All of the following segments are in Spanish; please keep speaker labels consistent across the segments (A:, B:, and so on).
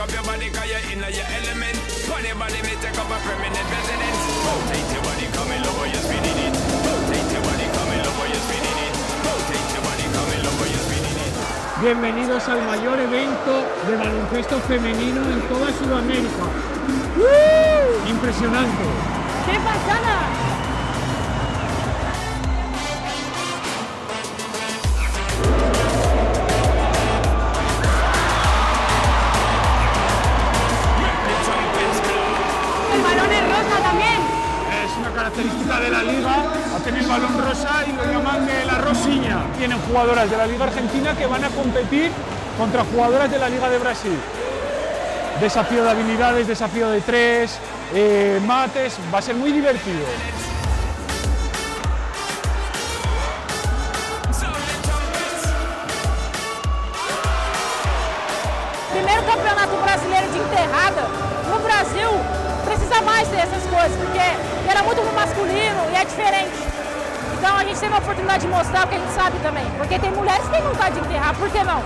A: up your body, cause you're in your element. Funny body may take up a permanent residence. Rotate your body, come in, love how you're spinning it. Rotate your body, come in, love how you're spinning it. Rotate your body, come in, love how you're spinning it.
B: Bienvenidos al mayor evento de baloncesto femenino en toda Sudamérica. Impresionante.
C: ¡Qué pasada! El balón es rosa también.
B: Es una característica de la liga, hacen el balón rosa y lo llaman de la rosiña. Tienen jugadoras de la Liga Argentina que van a competir contra jugadoras de la Liga de Brasil. Desafío de habilidades, desafío de tres, mates, va a ser muy divertido.
C: Primeiro campeonato brasileiro de enterrada. No Brasil, precisa mais dessas coisas, porque era muito masculino e é diferente. Então a gente teve a oportunidade de mostrar o que a gente sabe também. Porque tem mulheres que têm vontade de enterrar, por que não?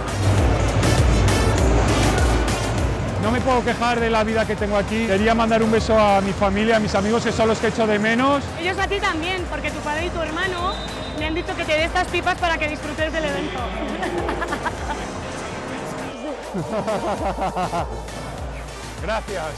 B: No me puedo quejar de la vida que tengo aquí. Quería mandar un beso a mi familia, a mis amigos, que son los que echo de menos.
D: Ellos a ti también, porque tu padre y tu hermano me han dicho que te dé estas pipas para que disfrutes del evento.
B: Gracias.